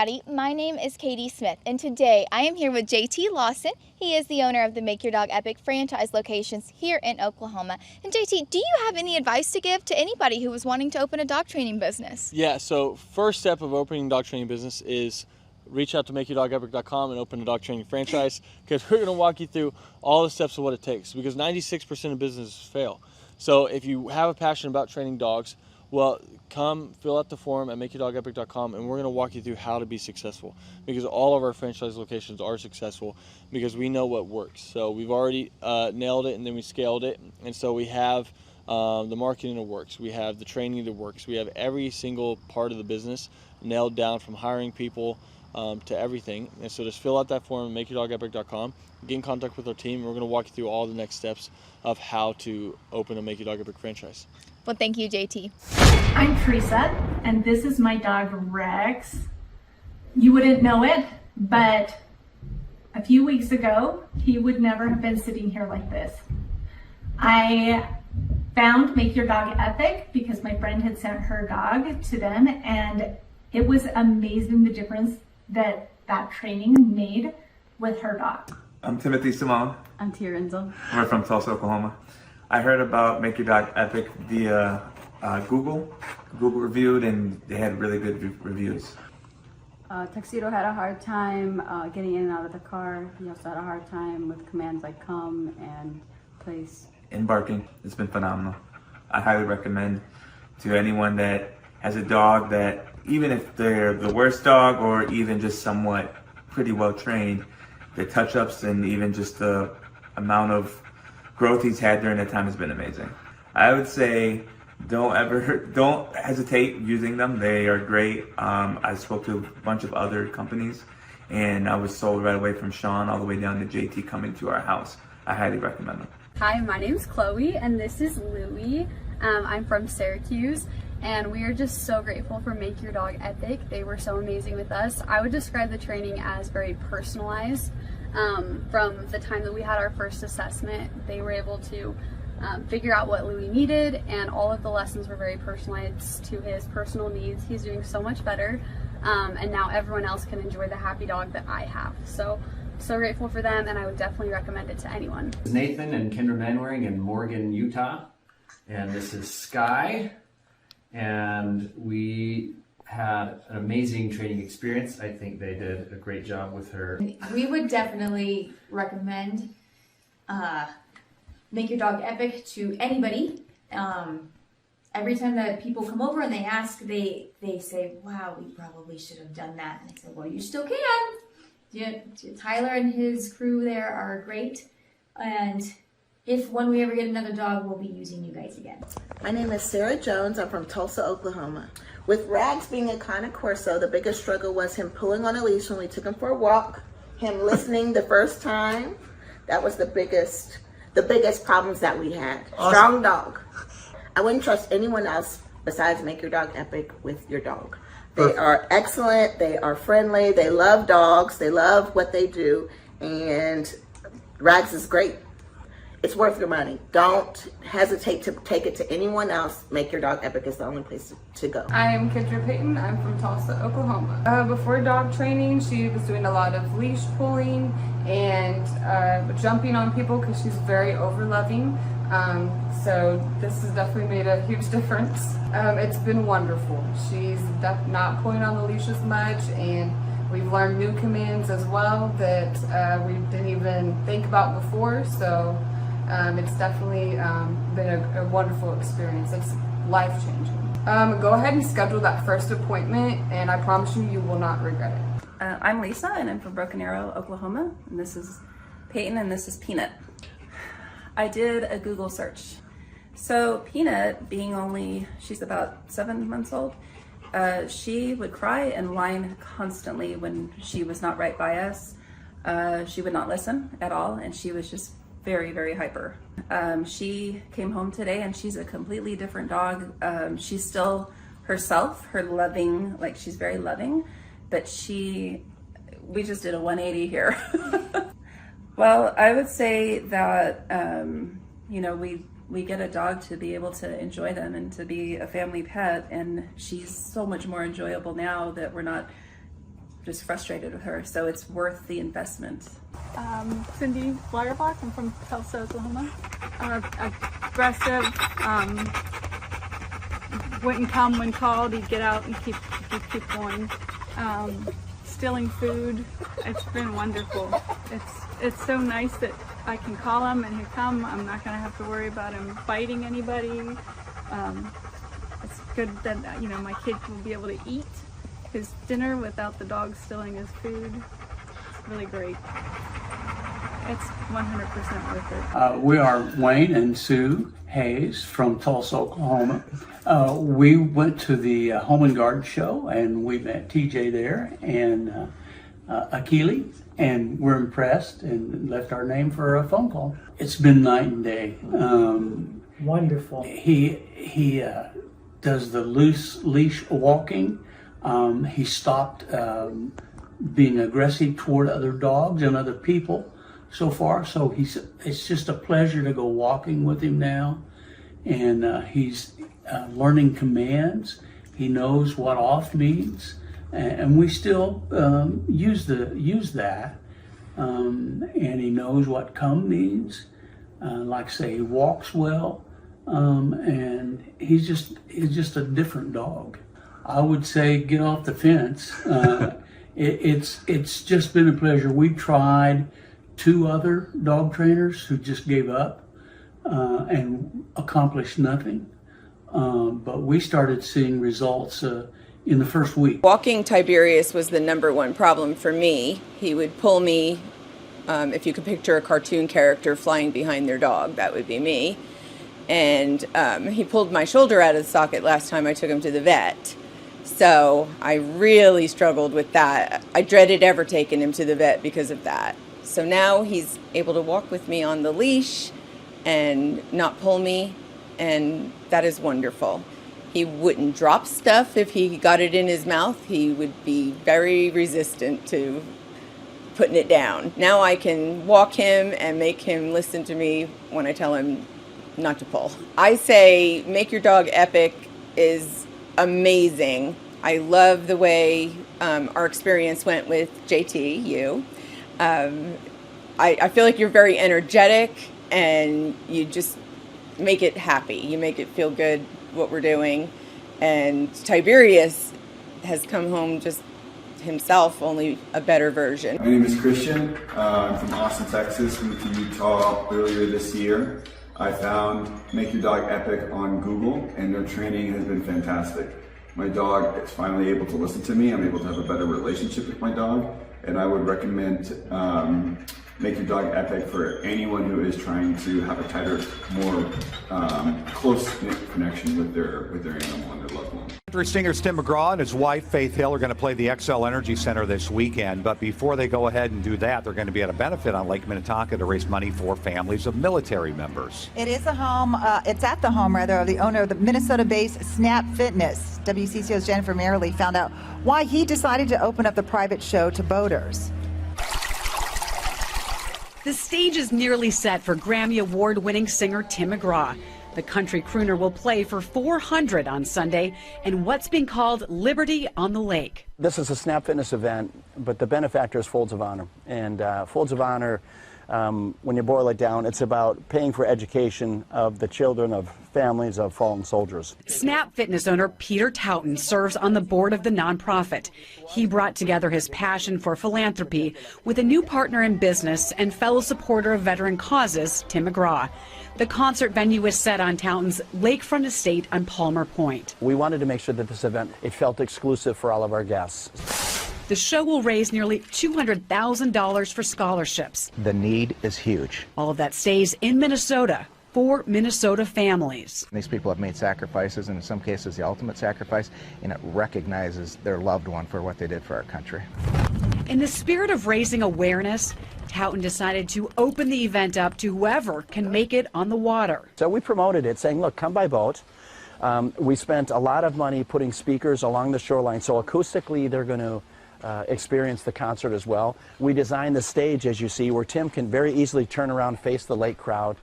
everybody. My name is Katie Smith, and today I am here with JT Lawson. He is the owner of the Make Your Dog Epic franchise locations here in Oklahoma. And JT, do you have any advice to give to anybody who was wanting to open a dog training business? Yeah, so first step of opening a dog training business is reach out to makeyourdogepic.com and open a dog training franchise, because we're going to walk you through all the steps of what it takes, because 96% of businesses fail. So if you have a passion about training dogs, well, come fill out the form at makeyourdogepic.com, and we're going to walk you through how to be successful, because all of our franchise locations are successful because we know what works. So we've already nailed it, and then we scaled it, and so we have the marketing that works, we have the training that works, we have every single part of the business nailed down, from hiring people to everything. And so just fill out that form at makeyourdogepic.com, get in contact with our team, and we're going to walk you through all the next steps of how to open a Make Your Dog Epic franchise. Well, thank you, JT. I'm Teresa, and this is my dog Rex. You wouldn't know it, but a few weeks ago, he would never have been sitting here like this. I found Make Your Dog Epic because my friend had sent her dog to them, and it was amazing the difference that training made with her dog. I'm Timothy Simone. I'm Tia Renzel. We're from Tulsa, Oklahoma. I heard about Make Your Dog Epic via Google reviewed, and they had really good reviews. Tuxedo had a hard time getting in and out of the car. He also had a hard time with commands like come and place. And barking, it's been phenomenal. I highly recommend to anyone that has a dog that, even if they're the worst dog or even just somewhat pretty well trained, the touch-ups and even just the amount of growth he's had during that time has been amazing. I would say don't hesitate using them. They are great. I spoke to a bunch of other companies, and I was sold right away, from Sean all the way down to JT coming to our house. I highly recommend them. Hi, my name's Chloe, and this is Louie. I'm from Syracuse, and we are just so grateful for Make Your Dog Epic. They were so amazing with us. I would describe the training as very personalized. From the time that we had our first assessment, they were able to figure out what Louie needed, and all of the lessons were very personalized to his personal needs. He's doing so much better, and now everyone else can enjoy the happy dog that I have. So grateful for them, and I would definitely recommend it to anyone. This is Nathan and Kendra Manwaring in Morgan, Utah, and this is Sky, and we had an amazing training experience. I think they did a great job with her. We would definitely recommend Make Your Dog Epic to anybody. Every time that people come over and they ask, they say, wow, we probably should have done that. And I said, well, you still can. Yeah, Tyler and his crew there are great. And when we ever get another dog, we'll be using you guys again. My name is Sarah Jones. I'm from Tulsa, Oklahoma. With Rags being a Cane Corso, the biggest struggle was him pulling on a leash when we took him for a walk, him listening the first time. That was the biggest problems that we had. Awesome. Strong dog. I wouldn't trust anyone else besides Make Your Dog Epic with your dog. They are excellent, they are friendly, they love dogs, they love what they do, and Rags is great. It's worth your money. Don't hesitate to take it to anyone else. Make Your Dog Epic is the only place to go. I'm Kendra Payton. I'm from Tulsa, Oklahoma. Before dog training, she was doing a lot of leash pulling and jumping on people because she's very over-loving. So this has definitely made a huge difference. It's been wonderful. She's not pulling on the leash as much, and we've learned new commands as well that we didn't even think about before. So it's definitely been a wonderful experience. It's life-changing. Go ahead and schedule that first appointment, and I promise you, you will not regret it. I'm Lisa, and I'm from Broken Arrow, Oklahoma. And this is Peyton, and this is Peanut. I did a Google search. So Peanut, she's about 7 months old, she would cry and whine constantly when she was not right by us. She would not listen at all, and she was just very, very hyper. She came home today, and she's a completely different dog. She's still herself, she's very loving, but we just did a 180 here. Well, I would say that, we get a dog to be able to enjoy them and to be a family pet, and she's so much more enjoyable now that we're not just frustrated with her. So it's worth the investment. Cindy Flyerbock. I'm from Tulsa, Oklahoma. Aggressive, wouldn't come when called. He'd get out and keep going. Stealing food. It's been wonderful. It's so nice that I can call him and he'll come. I'm not going to have to worry about him biting anybody. It's good that my kid will be able to eat his dinner without the dog stealing his food. It's really great. It's 100% worth it. We are Wayne and Sue Hayes from Tulsa, Oklahoma. We went to the Home and Garden show and we met TJ there and Akili, and we're impressed and left our name for a phone call. It's been night and day. Wonderful. He does the loose leash walking. He stopped being aggressive toward other dogs and other people so far. So it's just a pleasure to go walking with him now. And he's learning commands. He knows what off means. And we still use that. And he knows what come means. Like say, he walks well. And he's just a different dog. I would say get off the fence. It's just been a pleasure. We tried 2 other dog trainers who just gave up and accomplished nothing. But we started seeing results in the first week. Walking Tiberius was the #1 problem for me. He would pull me, if you could picture a cartoon character flying behind their dog, that would be me. And he pulled my shoulder out of the socket last time I took him to the vet. So I really struggled with that. I dreaded ever taking him to the vet because of that. So now he's able to walk with me on the leash and not pull me, and that is wonderful. He wouldn't drop stuff if he got it in his mouth. He would be very resistant to putting it down. Now I can walk him and make him listen to me when I tell him not to pull. I say Make Your Dog Epic is amazing. I love the way our experience went with JT, you. I feel like you're very energetic and you just make it happy. You make it feel good what we're doing. And Tiberius has come home just himself, only a better version. My name is Christian. I'm from Austin, Texas. Moved to Utah earlier this year. I found Make Your Dog Epic on Google, and their training has been fantastic. My dog is finally able to listen to me. I'm able to have a better relationship with my dog, and I would recommend Make Your Dog Epic for anyone who is trying to have a tighter, more close-knit connection with their animal and their loved one. Country singers Tim McGraw and his wife Faith Hill are going to play the XL Energy Center this weekend, but before they go ahead and do that, they're going to be at a benefit on Lake Minnetonka to raise money for families of military members. It is a home, it's at the home rather, of the owner of the Minnesota-based Snap Fitness. WCCO's Jennifer Merrily found out why he decided to open up the private show to boaters. The stage is nearly set for Grammy Award-winning singer Tim McGraw. The country crooner will play for 400 on Sunday in what's being called Liberty on the Lake. This is a Snap Fitness event, but the benefactor is Folds of Honor. And Folds of Honor, when you boil it down, it's about paying for education of the children of families of fallen soldiers. Snap Fitness owner Peter Taunton serves on the board of the nonprofit. He brought together his passion for philanthropy with a new partner in business and fellow supporter of veteran causes, Tim McGraw. The concert venue is set on Taunton's lakefront estate on Palmer Point. We wanted to make sure that this event, it felt exclusive for all of our guests. The show will raise nearly $200,000 for scholarships. The need is huge. All of that stays in Minnesota for Minnesota families. These people have made sacrifices, and in some cases the ultimate sacrifice, and it recognizes their loved one for what they did for our country. In the spirit of raising awareness, Taunton decided to open the event up to whoever can make it on the water. So we promoted it saying, look, come by boat. We spent a lot of money putting speakers along the shoreline, so acoustically they're going to experience the concert as well. We designed the stage, as you see, where Tim can very easily turn around, face the lake crowd.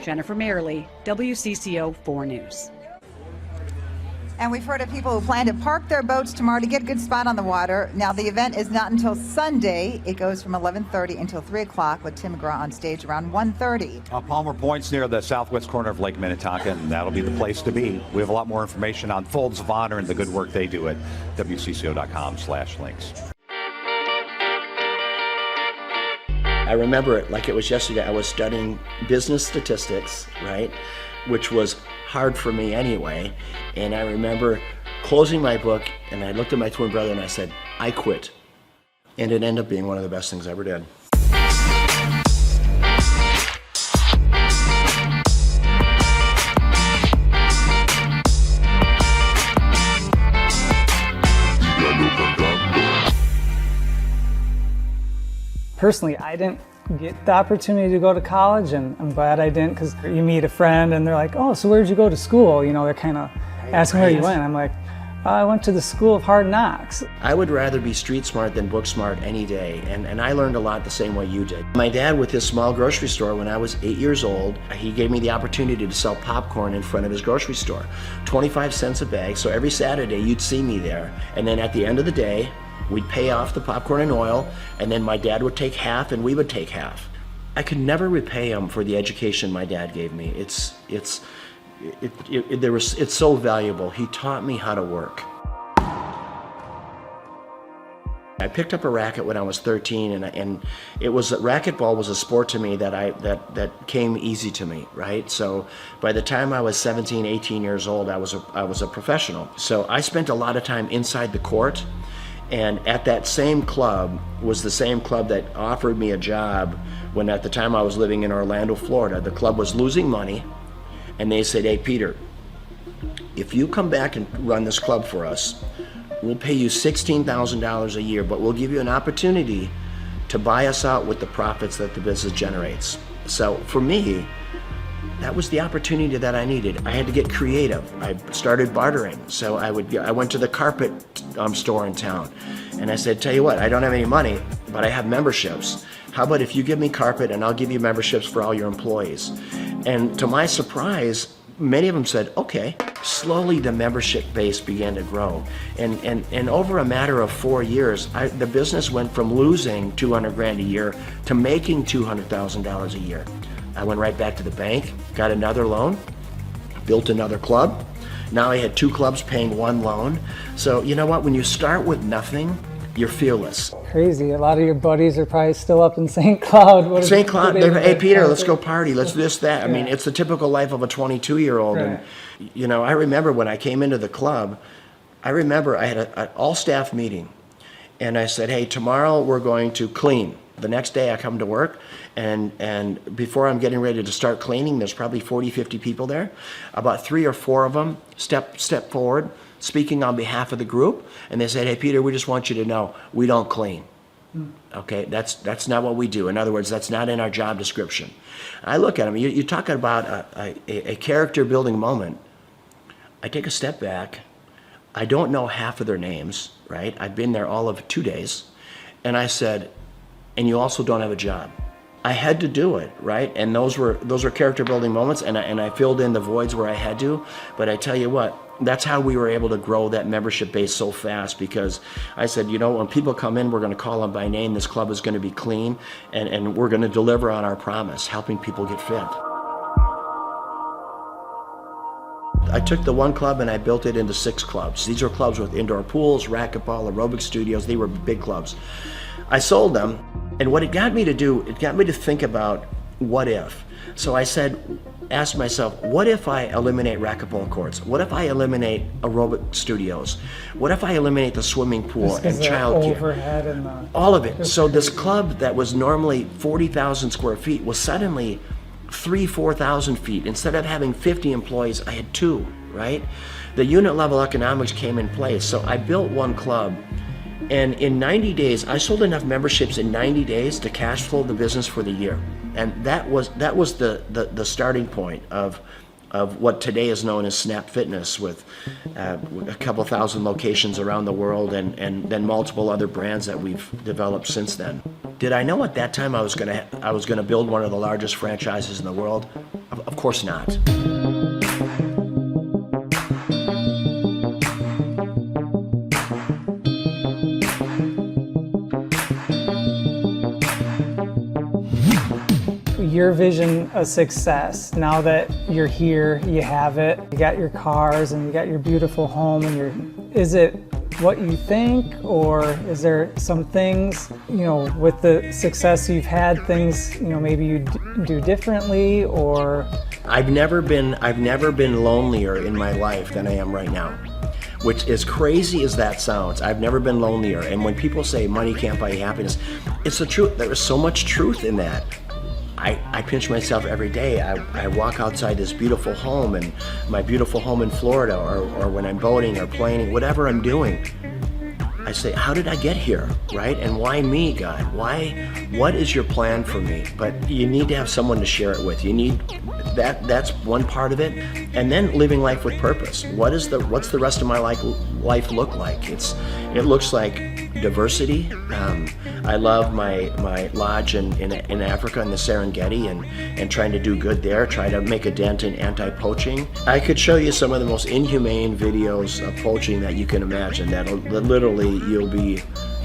Jennifer Merrily, WCCO 4 News. And we've heard of people who plan to park their boats tomorrow to get a good spot on the water. Now, the event is not until Sunday. It goes from 11:30 until 3 o'clock with Tim McGraw on stage around 1:30. Palmer Point's near the southwest corner of Lake Minnetonka, and that'll be the place to be. We have a lot more information on Folds of Honor and the good work they do at wcco.com/links. I remember it like it was yesterday. I was studying business statistics, right, which was hard for me anyway. And I remember closing my book, and I looked at my twin brother and I said, I quit. And it ended up being one of the best things I ever did. Personally, I didn't get the opportunity to go to college, and I'm glad I didn't, because you meet a friend and they're like, oh, so where'd you go to school? You know, they're kind of asking where you went. I'm like, I went to the School of Hard Knocks. I would rather be street smart than book smart any day, and I learned a lot the same way you did. My dad, with his small grocery store, when I was 8 years old, he gave me the opportunity to sell popcorn in front of his grocery store. 25 cents a bag, so every Saturday you'd see me there. And then at the end of the day, we'd pay off the popcorn and oil, and then my dad would take half and we would take half. I could never repay him for the education my dad gave me. It's so valuable. He taught me how to work. I picked up a racket when I was 13, and racquetball was a sport to me that came easy to me, right? So by the time I was 17, 18 years old, I was a professional. So I spent a lot of time inside the court. And at that same club was the same club that offered me a job when at the time I was living in Orlando, Florida. The club was losing money, and they said, hey, Peter, if you come back and run this club for us, we'll pay you $16,000 a year, but we'll give you an opportunity to buy us out with the profits that the business generates. So for me, that was the opportunity that I needed. I had to get creative. I started bartering. So I went to the carpet store in town, and I said, tell you what, I don't have any money, but I have memberships. How about if you give me carpet and I'll give you memberships for all your employees? And to my surprise, many of them said, okay. Slowly the membership base began to grow. And over a matter of 4 years, the business went from losing $200,000 a year to making $200,000 a year. I went right back to the bank, got another loan, built another club. Now I had 2 clubs paying 1 loan. So you know what, when you start with nothing, you're fearless. Crazy, a lot of your buddies are probably still up in St. Cloud. St. Cloud, hey Peter, let's go party, let's do this, that. Yeah. I mean, it's the typical life of a 22-year-old. Right. And you know, I remember when I came into the club, I had an all-staff meeting. And I said, hey, tomorrow we're going to clean. The next day I come to work, and before I'm getting ready to start cleaning, there's probably 40, 50 people there. About 3 or 4 of them step forward, speaking on behalf of the group, and they said, hey, Peter, we just want you to know, we don't clean. Okay, that's not what we do. In other words, that's not in our job description. I look at them, you're talking about a character building moment. I take a step back. I don't know half of their names, right? I've been there all of 2 days. And I said, and you also don't have a job. I had to do it, right? And those were character building moments, and I filled in the voids where I had to. But I tell you what, that's how we were able to grow that membership base so fast, because I said, you know, when people come in, we're going to call them by name. This club is going to be clean, and we're going to deliver on our promise, helping people get fit. I took the one club and I built it into 6 clubs. These are clubs with indoor pools, racquetball, aerobic studios. They were big clubs. I sold them, and what it got me to do, it got me to think about what if. So I asked myself, what if I eliminate racquetball courts? What if I eliminate aerobic studios? What if I eliminate the swimming pool and childcare? All of it. So this club that was normally 40,000 square feet was suddenly 4,000 feet. Instead of having 50 employees, I had 2, right? The unit level economics came in place. So I built one club, and in 90 days, I sold enough memberships in 90 days to cash flow the business for the year. And that was the starting point of what today is known as Snap Fitness, with a couple thousand locations around the world, and then multiple other brands that we've developed since then. Did I know at that time I was gonna build one of the largest franchises in the world? Of course not. your vision of success, now that you're here, you have it, you got your cars and you got your beautiful home, and is it what you think, or is there some things, with the success you've had, things, maybe you do differently, or? I've never been lonelier in my life than I am right now, which, as crazy as that sounds, I've never been lonelier. And when people say money can't buy happiness, it's the truth. There is so much truth in that. I pinch myself every day. I walk outside this beautiful home, and my beautiful home in Florida, or when I'm boating or planing, whatever I'm doing, I say, how did I get here, right? And why me, God? What is your plan for me? But you need to have someone to share it with. You need that's one part of it. And then living life with purpose. What's the rest of my life look like? It looks like diversity. I love my lodge in Africa, in the Serengeti, and trying to do good there, try to make a dent in anti-poaching. I could show you some of the most inhumane videos of poaching that you can imagine, that literally you'll be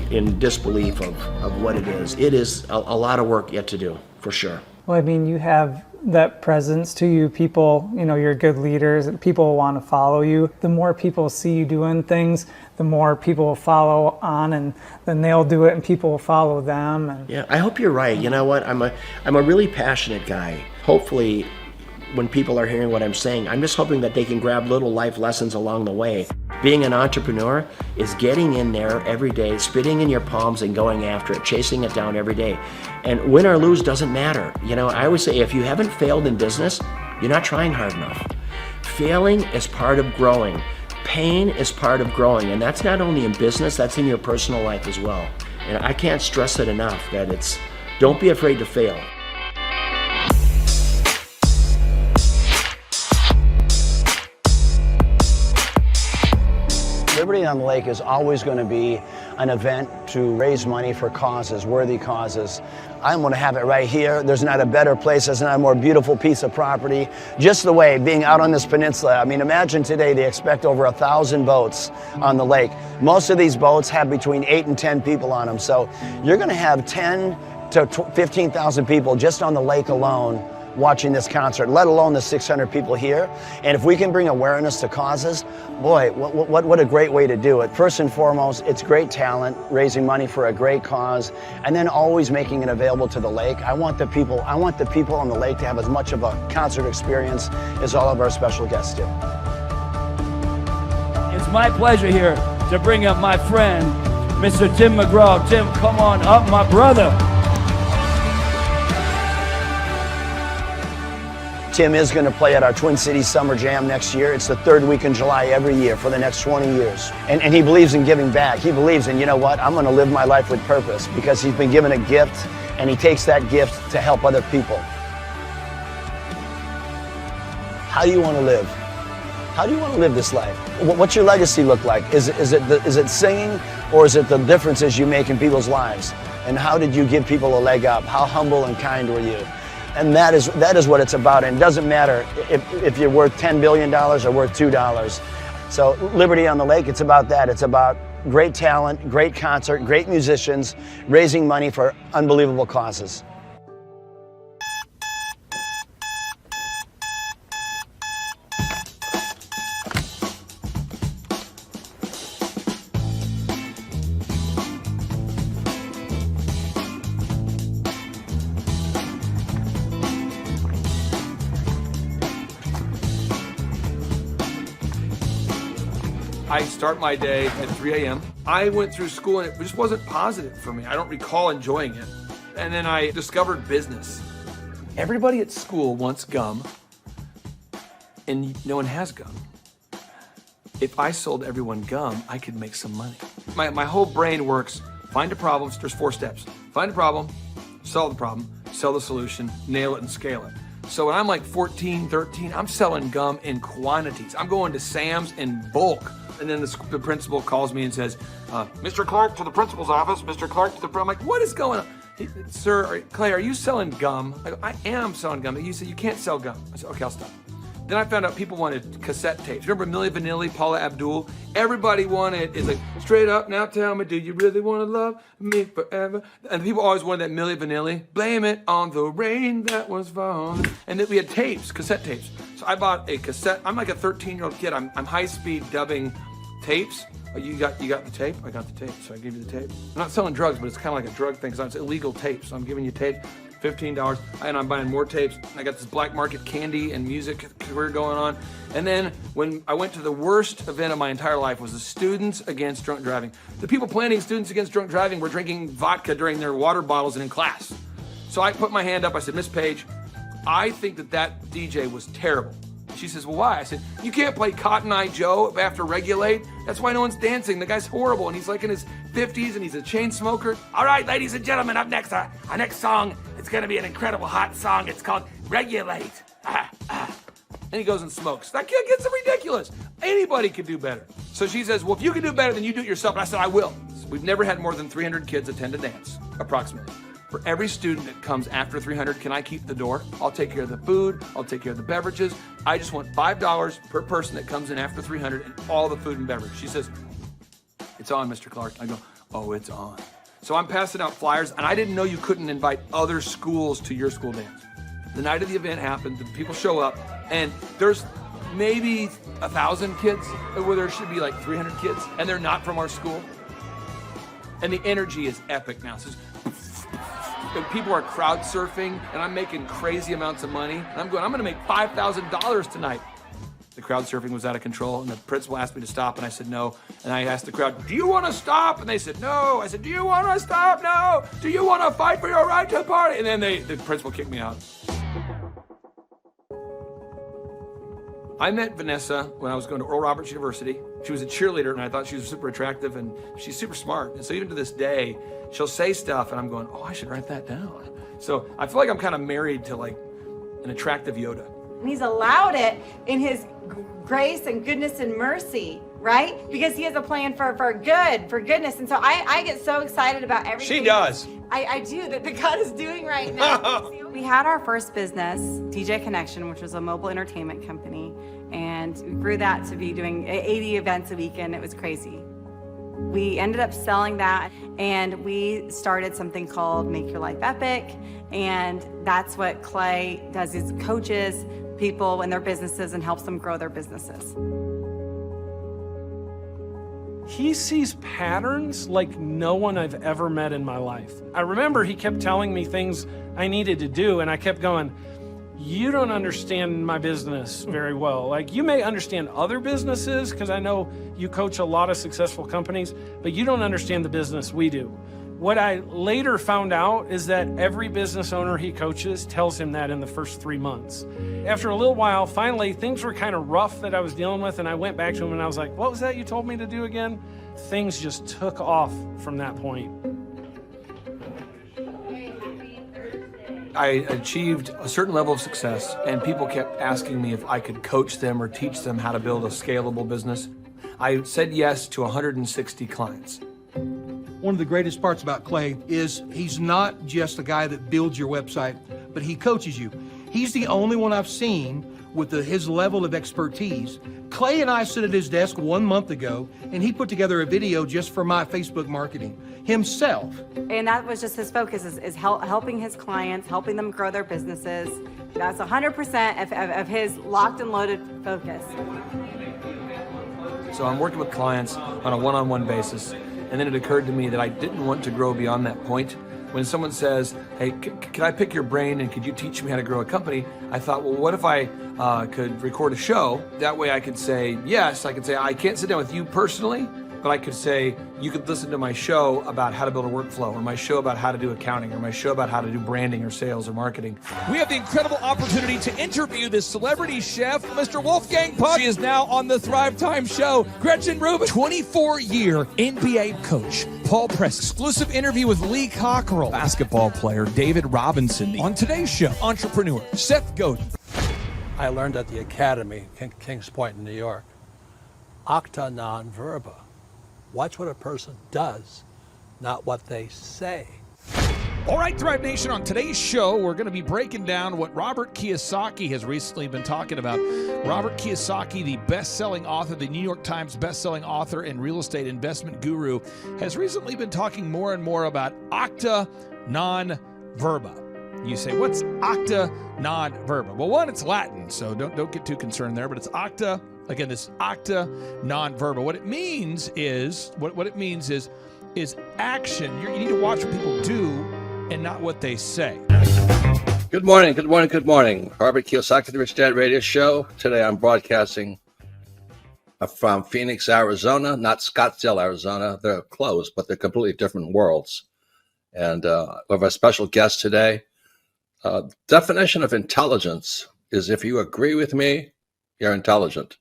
in disbelief of what it is. It is a lot of work yet to do, for sure. Well, I mean, you have that presence to you. People, you're good leaders. People want to follow you. The more people see you doing things, the more people will follow on, and then they'll do it and people will follow them. And yeah, I hope you're right. You know what? I'm a really passionate guy. Hopefully, when people are hearing what I'm saying, I'm just hoping that they can grab little life lessons along the way. Being an entrepreneur is getting in there every day, spitting in your palms and going after it, chasing it down every day. And win or lose doesn't matter. I always say, if you haven't failed in business, you're not trying hard enough. Failing is part of growing. Pain is part of growing. And that's not only in business, that's in your personal life as well. And I can't stress it enough that don't be afraid to fail. Liberty on the Lake is always going to be an event to raise money for causes, worthy causes. I'm going to have it right here. There's not a better place. There's not a more beautiful piece of property. Just the way, being out on this peninsula. I mean, imagine today they expect over 1,000 boats on the lake. Most of these boats have between 8 and 10 people on them. So you're going to have 10 to 15,000 people just on the lake alone watching this concert, let alone the 600 people here. And if we can bring awareness to causes, boy, what a great way to do it. First and foremost, it's great talent, raising money for a great cause, and then always making it available to the lake. I want the people on the lake to have as much of a concert experience as all of our special guests do. It's my pleasure here to bring up my friend, Mr. Tim McGraw. Tim, come on up, my brother. Tim is going to play at our Twin Cities Summer Jam next year. It's the third week in July every year for the next 20 years. And he believes in giving back. He believes in, you know what, I'm going to live my life with purpose, because he's been given a gift and he takes that gift to help other people. How do you want to live? How do you want to live this life? What's your legacy look like? Is it singing, or is it the differences you make in people's lives? And how did you give people a leg up? How humble and kind were you? And that is what it's about. And it doesn't matter if you're worth $10 billion or worth $2. So Liberty on the Lake, it's about that. It's about great talent, great concert, great musicians, raising money for unbelievable causes. I start my day at 3 a.m. I went through school and it just wasn't positive for me. I don't recall enjoying it. And then I discovered business. Everybody at school wants gum, and no one has gum. If I sold everyone gum, I could make some money. My whole brain works. Find a problem. There's 4 steps. Find a problem, solve the problem, sell the solution, nail it, and scale it. So when I'm like 14, 13, I'm selling gum in quantities. I'm going to Sam's in bulk. And then the principal calls me and says, Mr. Clark, to the principal's office. Mr. Clark to the... I'm like, what is going on? Sir, Clay, are you selling gum? I am selling gum. You said you can't sell gum. I said, okay, I'll stop. Then I found out people wanted cassette tapes. Remember Milli Vanilli, Paula Abdul? Everybody wanted, it's like, straight up, now tell me, do you really want to love me forever? And people always wanted that Milli Vanilli. Blame it on the rain that was falling. And then we had tapes, cassette tapes. So I bought a cassette. I'm like a 13-year-old kid. I'm high-speed dubbing tapes. Oh, you got the tape? I got the tape, so I gave you the tape. I'm not selling drugs, but it's kind of like a drug thing, because it's illegal tapes. So I'm giving you tapes. $15, and I'm buying more tapes. I got this black market candy and music career going on. And then when I went to the worst event of my entire life was the Students Against Drunk Driving. The people planning Students Against Drunk Driving were drinking vodka during their water bottles and in class. So I put my hand up, I said, Miss Page, I think that DJ was terrible. She says, well, why? I said, you can't play Cotton Eye Joe after Regulate. That's why no one's dancing. The guy's horrible, and he's like in his 50s, and he's a chain smoker. All right, ladies and gentlemen, up next, our next song, it's going to be an incredible hot song. It's called Regulate. And he goes and smokes. That kid gets ridiculous. Anybody could do better. So she says, well, if you can do better, then you do it yourself. And I said, I will. We've never had more than 300 kids attend a dance, approximately. For every student that comes after 300, can I keep the door? I'll take care of the food. I'll take care of the beverages. I just want $5 per person that comes in after 300 and all the food and beverage. She says, it's on, Mr. Clark. I go, oh, it's on. So I'm passing out flyers, and I didn't know you couldn't invite other schools to your school dance. The night of the event happened, the people show up, and there's maybe 1,000 kids, where there should be like 300 kids, and they're not from our school. And the energy is epic now. So people are crowd surfing, and I'm making crazy amounts of money. And I'm going to make $5,000 tonight. The crowd surfing was out of control, and the principal asked me to stop, and I said no. And I asked the crowd, do you want to stop? And they said no. I said, do you want to stop? No. Do you want to fight for your right to party? And then the principal kicked me out. I met Vanessa when I was going to Oral Roberts University. She was a cheerleader, and I thought she was super attractive, and she's super smart. And so even to this day, she'll say stuff, and I'm going, oh, I should write that down. So I feel like I'm kind of married to like an attractive Yoda. He's allowed it in his grace and goodness and mercy, right? Because he has a plan for goodness. And so I get so excited about everything. She does. I do, that God is doing right now. We had our first business, DJ Connection, which was a mobile entertainment company. And we grew that to be doing 80 events a weekend. It was crazy. We ended up selling that, and we started something called Make Your Life Epic. And that's what Clay does, is coaches people in their businesses and helps them grow their businesses. He sees patterns like no one I've ever met in my life. I remember he kept telling me things I needed to do, and I kept going, you don't understand my business very well. Like, you may understand other businesses, because I know you coach a lot of successful companies, but you don't understand the business we do. What I later found out is that every business owner he coaches tells him that in the first 3 months. After a little while, finally, things were kind of rough that I was dealing with, and I went back to him and I was like, what was that you told me to do again? Things just took off from that point. I achieved a certain level of success, and people kept asking me if I could coach them or teach them how to build a scalable business. I said yes to 160 clients. One of the greatest parts about Clay is he's not just a guy that builds your website, but he coaches you. He's the only one I've seen with his level of expertise. Clay and I stood at his desk 1 month ago, and he put together a video just for my Facebook marketing himself. And that was just his focus, is helping his clients, helping them grow their businesses. That's 100% of his locked and loaded focus. So I'm working with clients on a one-on-one basis, and then it occurred to me that I didn't want to grow beyond that point. When someone says, hey, can I pick your brain and could you teach me how to grow a company? I thought, well, what if I could record a show? That way I could say, yes, I could say, I can't sit down with you personally, but I could say, you could listen to my show about how to build a workflow, or my show about how to do accounting, or my show about how to do branding or sales or marketing. We have the incredible opportunity to interview this celebrity chef, Mr. Wolfgang Puck. She is now on the Thrive Time show. Gretchen Rubin, 24-year NBA coach. Paul Press, exclusive interview with Lee Cockrell. Basketball player David Robinson. On today's show, entrepreneur Seth Godin. I learned at the Academy, Kings Point in New York, acta non verba. Watch what a person does, not what they say. All right, Thrive Nation, on today's show, we're going to be breaking down what Robert Kiyosaki has recently been talking about. Robert Kiyosaki, the best-selling author, the New York Times best-selling author and real estate investment guru, has recently been talking more and more about acta non verba. You say, what's acta non verba? Well, one, it's Latin, so don't get too concerned there, but it's acta. Again, this acta non verba. What it means is action. You need to watch what people do and not what they say. Good morning, good morning, good morning. Robert Kiyosaki, the Rich Dad Radio Show. Today I'm broadcasting from Phoenix, Arizona, not Scottsdale, Arizona. They're close, but they're completely different worlds. And we have a special guest today. Definition of intelligence is if you agree with me, you're intelligent.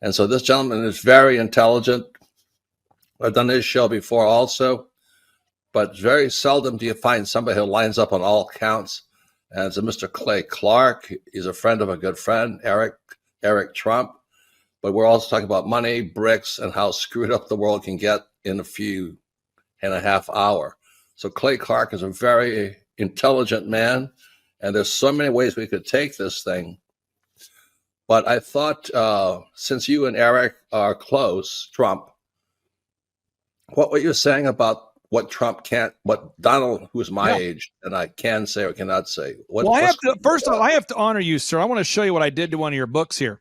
And so this gentleman is very intelligent. I've done this show before also, but very seldom do you find somebody who lines up on all counts. And it's a Mr. Clay Clark. He's a friend of a good friend, Eric Trump. But we're also talking about money, bricks, and how screwed up the world can get in a few and a half hour. So Clay Clark is a very intelligent man, and there's so many ways we could take this thing. But I thought, since you and Eric are close, Trump, what were you saying about what Trump can't, what Donald, who's my age, and I can say or cannot say? First of all, I have to honor you, sir. I want to show you what I did to one of your books here.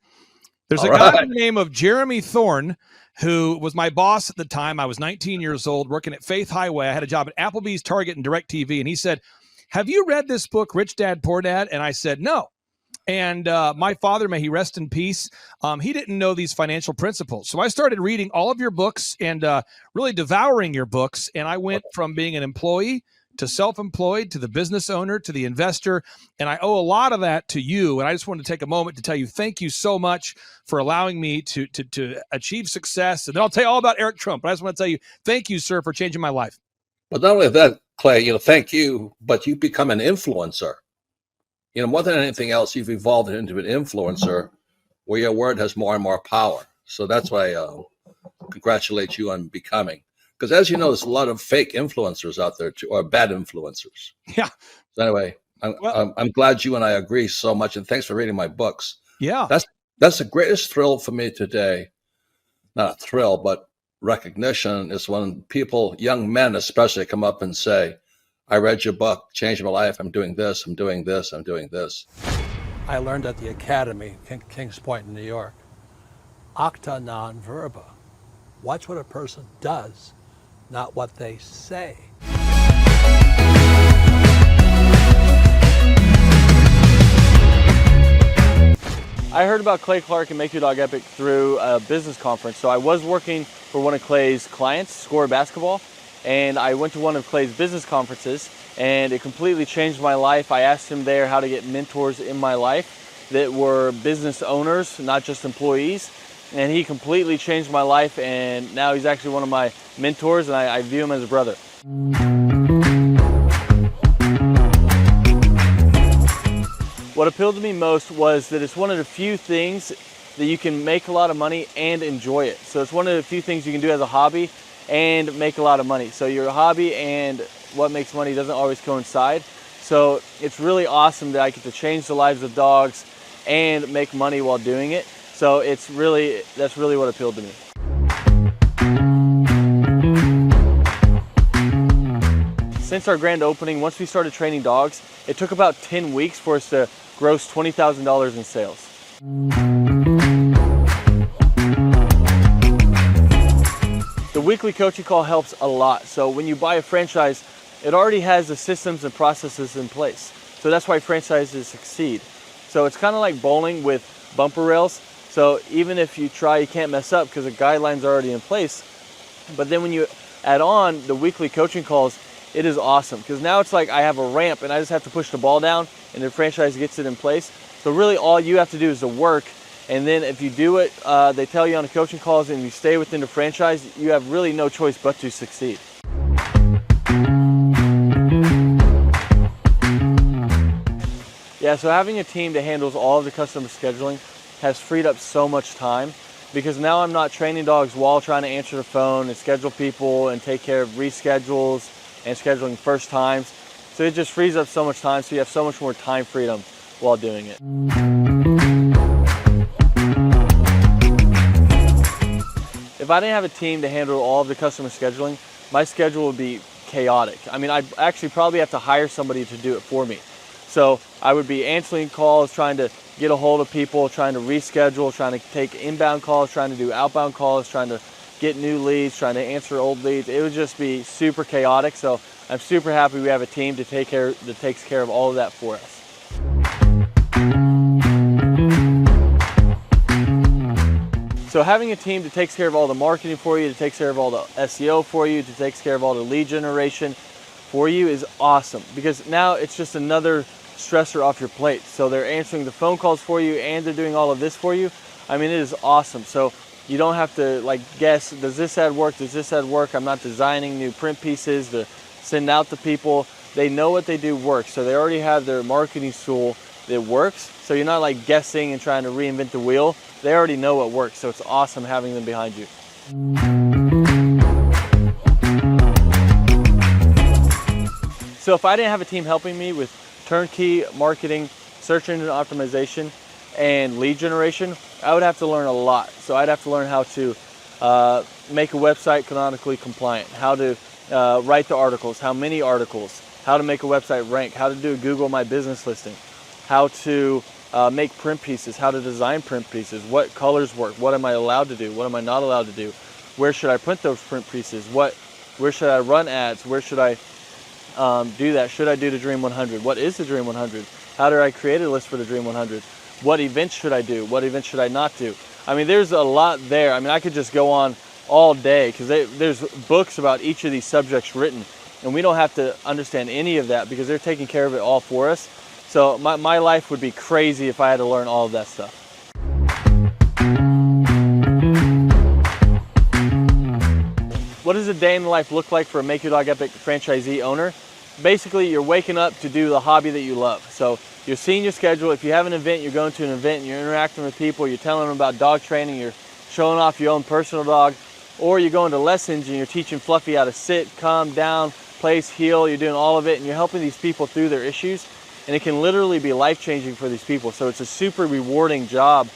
There's a guy by the name of Jeremy Thorne, who was my boss at the time. I was 19 years old, working at Faith Highway. I had a job at Applebee's, Target, and DirecTV. And he said, have you read this book, Rich Dad, Poor Dad? And I said, no. And my father, may he rest in peace, he didn't know these financial principles. So I started reading all of your books and really devouring your books. And I went from being an employee to self-employed, to the business owner, to the investor. And I owe a lot of that to you. And I just wanted to take a moment to tell you, thank you so much for allowing me to achieve success. And then I'll tell you all about Eric Trump. But I just want to tell you, thank you, sir, for changing my life. But not only that, Clay, thank you, but you've become an influencer. More than anything else, you've evolved into an influencer where your word has more and more power. So that's why I congratulate you on becoming. Because as you know, there's a lot of fake influencers out there, too, or bad influencers. Yeah. So anyway, I'm glad you and I agree so much, and thanks for reading my books. Yeah. That's the greatest thrill for me today. Not a thrill, but recognition is when people, young men especially, come up and say, I read your book, changed my life. I'm doing this, I'm doing this, I'm doing this. I learned at the Academy, Kings Point in New York, acta non verba. Watch what a person does, not what they say. I heard about Clay Clark and Make Your Dog Epic through a business conference. So I was working for one of Clay's clients, Score Basketball, and I went to one of Clay's business conferences, and it completely changed my life. I asked him there how to get mentors in my life that were business owners, not just employees, and he completely changed my life, and now he's actually one of my mentors, and I view him as a brother. What appealed to me most was that it's one of the few things that you can make a lot of money and enjoy it. So it's one of the few things you can do as a hobby and make a lot of money. So your hobby and what makes money doesn't always coincide. So it's really awesome that I get to change the lives of dogs and make money while doing it. So that's really what appealed to me. Since our grand opening, once we started training dogs, it took about 10 weeks for us to gross $20,000 in sales. The weekly coaching call helps a lot. So when you buy a franchise, it already has the systems and processes in place. So that's why franchises succeed. So it's kind of like bowling with bumper rails. So even if you try, you can't mess up because the guidelines are already in place. But then when you add on the weekly coaching calls, it is awesome because now it's like I have a ramp and I just have to push the ball down and the franchise gets it in place. So really all you have to do is the work. And then if you do it, they tell you on the coaching calls and you stay within the franchise, you have really no choice but to succeed. Yeah, so having a team that handles all of the customer scheduling has freed up so much time because now I'm not training dogs while trying to answer the phone and schedule people and take care of reschedules and scheduling first times. So it just frees up so much time, so you have so much more time freedom while doing it. If I didn't have a team to handle all of the customer scheduling, my schedule would be chaotic. I mean, I'd actually probably have to hire somebody to do it for me. So I would be answering calls, trying to get a hold of people, trying to reschedule, trying to take inbound calls, trying to do outbound calls, trying to get new leads, trying to answer old leads. It would just be super chaotic. So I'm super happy we have a team that takes care of all of that for us. So having a team that takes care of all the marketing for you, that takes care of all the SEO for you, that takes care of all the lead generation for you is awesome, because now it's just another stressor off your plate. So they're answering the phone calls for you and they're doing all of this for you. I mean, it is awesome. So you don't have to like guess, does this ad work? Does this ad work? I'm not designing new print pieces to send out to people. They know what they do works. So they already have their marketing tool that works. So you're not like guessing and trying to reinvent the wheel. They already know what works. So it's awesome having them behind you. So if I didn't have a team helping me with turnkey marketing, search engine optimization, and lead generation, I would have to learn a lot. So I'd have to learn how to make a website canonically compliant, how to write the articles, how many articles, how to make a website rank, how to do a Google My Business listing, how to make print pieces, how to design print pieces, what colors work, what am I allowed to do, what am I not allowed to do, where should I print those print pieces, where should I run ads, where should I do that, should I do the Dream 100, what is the Dream 100, how do I create a list for the Dream 100, what events should I do, what events should I not do. I mean, there's a lot there. I mean, I could just go on all day because there's books about each of these subjects written, and we don't have to understand any of that because they're taking care of it all for us. So my life would be crazy if I had to learn all of that stuff. What does a day in the life look like for a Make Your Dog Epic franchisee owner? Basically, you're waking up to do the hobby that you love. So you're seeing your schedule. If you have an event, you're going to an event and you're interacting with people, you're telling them about dog training, you're showing off your own personal dog, or you're going to lessons and you're teaching Fluffy how to sit, calm down, place, heel, you're doing all of it, and you're helping these people through their issues. And it can literally be life-changing for these people. So it's a super rewarding job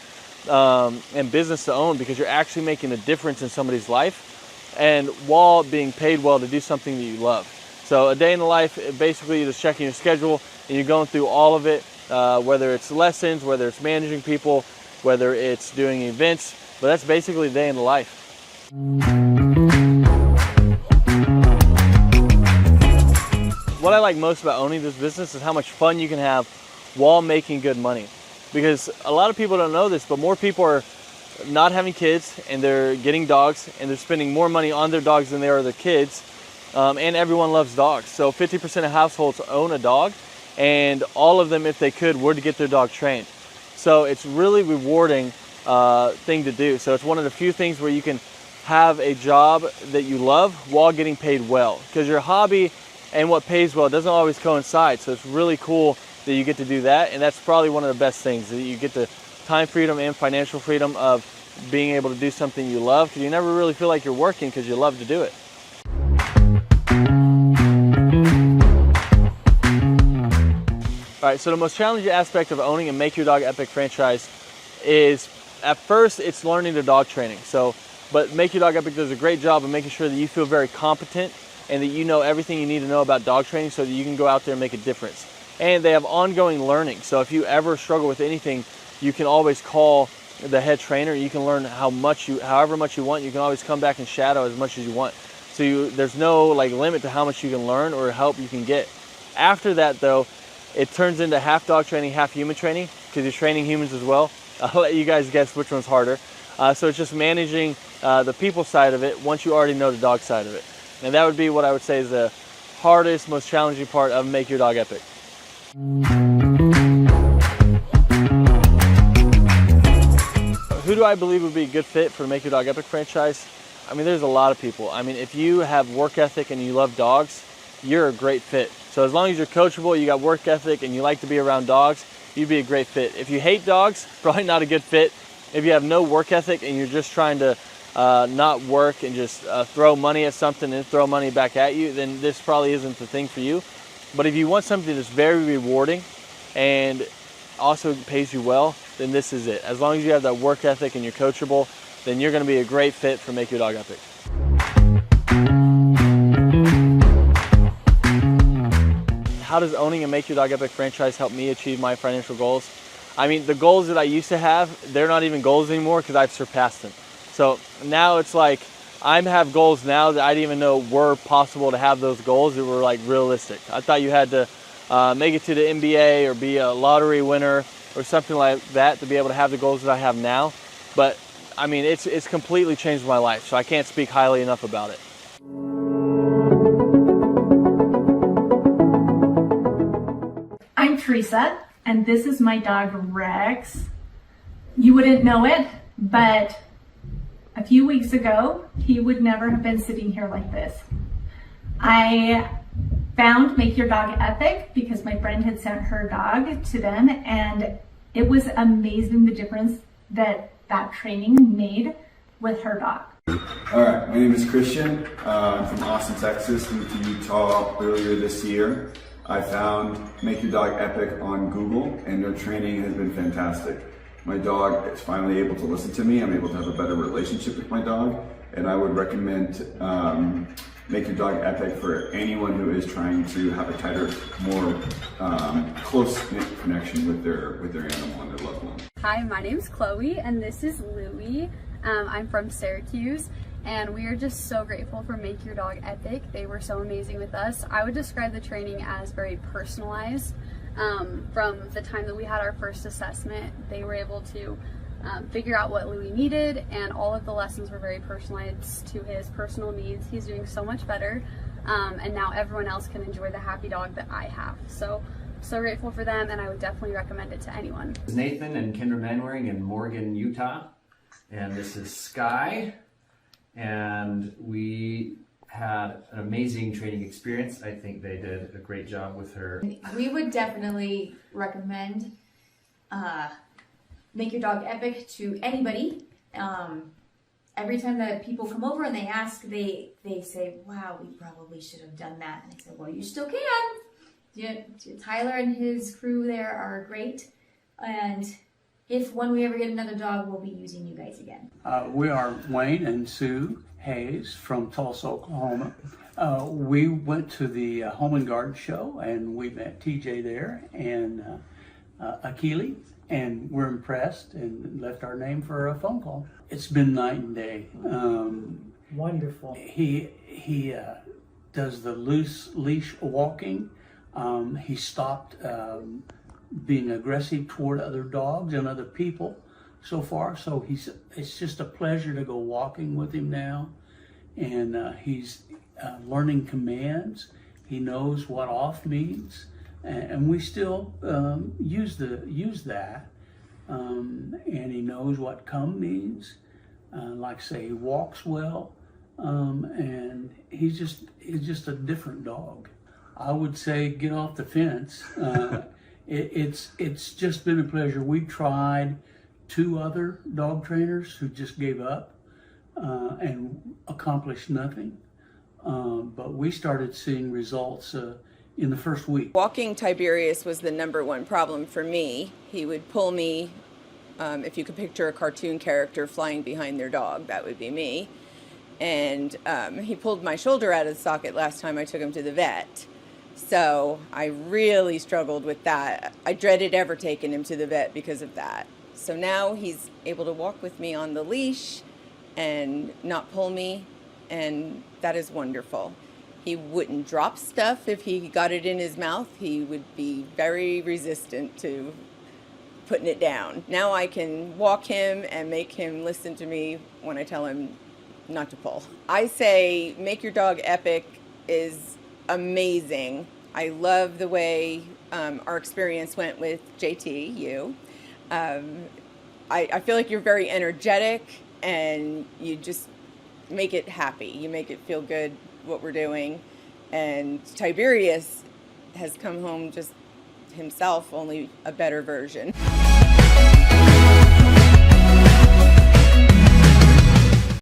and business to own because you're actually making a difference in somebody's life and while being paid well to do something that you love. So a day in the life, basically you're just checking your schedule and you're going through all of it, whether it's lessons, whether it's managing people, whether it's doing events, but that's basically a day in the life. What I like most about owning this business is how much fun you can have while making good money. Because a lot of people don't know this, but more people are not having kids and they're getting dogs and they're spending more money on their dogs than they are their kids. And everyone loves dogs. So 50% of households own a dog, and all of them, if they could, would get their dog trained. So it's really rewarding thing to do. So it's one of the few things where you can have a job that you love while getting paid well. Because your hobby and what pays well doesn't always coincide. So it's really cool that you get to do that. And that's probably one of the best things, that you get the time freedom and financial freedom of being able to do something you love, because you never really feel like you're working because you love to do it. All right, so the most challenging aspect of owning a Make Your Dog Epic franchise is, at first, it's learning the dog training. But Make Your Dog Epic does a great job of making sure that you feel very competent and that you know everything you need to know about dog training so that you can go out there and make a difference. And they have ongoing learning. So if you ever struggle with anything, you can always call the head trainer. You can learn however much you want. You can always come back and shadow as much as you want. So there's no limit to how much you can learn or help you can get. After that, though, it turns into half dog training, half human training, because you're training humans as well. I'll let you guys guess which one's harder. So it's just managing the people side of it once you already know the dog side of it. And that would be what I would say is the hardest, most challenging part of Make Your Dog Epic. Who do I believe would be a good fit for the Make Your Dog Epic franchise? I mean, there's a lot of people. I mean, if you have work ethic and you love dogs, you're a great fit. So as long as you're coachable, you got work ethic, and you like to be around dogs, you'd be a great fit. If you hate dogs, probably not a good fit. If you have no work ethic and you're just trying to not work and just throw money at something and throw money back at you, then this probably isn't the thing for you. But if you want something that's very rewarding and also pays you well, then this is it. As long as you have that work ethic and you're coachable, then you're going to be a great fit for Make Your Dog Epic. How does owning a Make Your Dog Epic franchise help me achieve my financial goals? I mean, the goals that I used to have, they're not even goals anymore because I've surpassed them. So now it's like I have goals now that I didn't even know were possible to have those goals that were like realistic. I thought you had to make it to the NBA or be a lottery winner or something like that to be able to have the goals that I have now. But I mean, it's completely changed my life, so I can't speak highly enough about it. I'm Teresa, and this is my dog Rex. You wouldn't know it, but a few weeks ago, he would never have been sitting here like this. I found Make Your Dog Epic because my friend had sent her dog to them, and it was amazing the difference that training made with her dog. All right, my name is Christian. I'm from Austin, Texas. Moved to Utah earlier this year. I found Make Your Dog Epic on Google, and their training has been fantastic. My dog is finally able to listen to me. I'm able to have a better relationship with my dog, and I would recommend Make Your Dog Epic for anyone who is trying to have a tighter, more close-knit connection with their animal and their loved one. Hi, my name is Chloe, and this is Louie. I'm from Syracuse, and we are just so grateful for Make Your Dog Epic. They were so amazing with us. I would describe the training as very personalized. From the time that we had our first assessment, they were able to figure out what Louie needed, and all of the lessons were very personalized to his personal needs. He's doing so much better, and now everyone else can enjoy the happy dog that I have. So grateful for them, and I would definitely recommend it to anyone. This is Nathan and Kendra Manwaring in Morgan, Utah, and this is Sky, and we had an amazing training experience. I think they did a great job with her. We would definitely recommend Make Your Dog Epic to anybody. Every time that people come over and they ask, they say, wow, we probably should have done that. And I said, well, you still can. Yeah, Tyler and his crew there are great. And when we ever get another dog, we'll be using you guys again. We are Wayne and Sue Hayes from Tulsa, Oklahoma. We went to the Home and Garden show, and we met TJ there and Akili, and we're impressed and left our name for a phone call. It's been night and day. Wonderful. He does the loose leash walking. He stopped being aggressive toward other dogs and other people so far. So it's just a pleasure to go walking with him now. And he's learning commands. He knows what off means. And we still use that. And he knows what come means. Like say, he walks well. And he's just a different dog. I would say get off the fence. It's just been a pleasure. We've tried 2 other dog trainers who just gave up and accomplished nothing. But we started seeing results in the first week. Walking Tiberius was the #1 problem for me. He would pull me, if you could picture a cartoon character flying behind their dog, that would be me. And he pulled my shoulder out of the socket last time I took him to the vet. So I really struggled with that. I dreaded ever taking him to the vet because of that. So now he's able to walk with me on the leash and not pull me, and that is wonderful. He wouldn't drop stuff if he got it in his mouth. He would be very resistant to putting it down. Now I can walk him and make him listen to me when I tell him not to pull. I say Make Your Dog Epic is amazing. I love the way our experience went with JT, you. I feel like you're very energetic, and you just make it happy. You make it feel good what we're doing. And Tiberius has come home just himself, only a better version.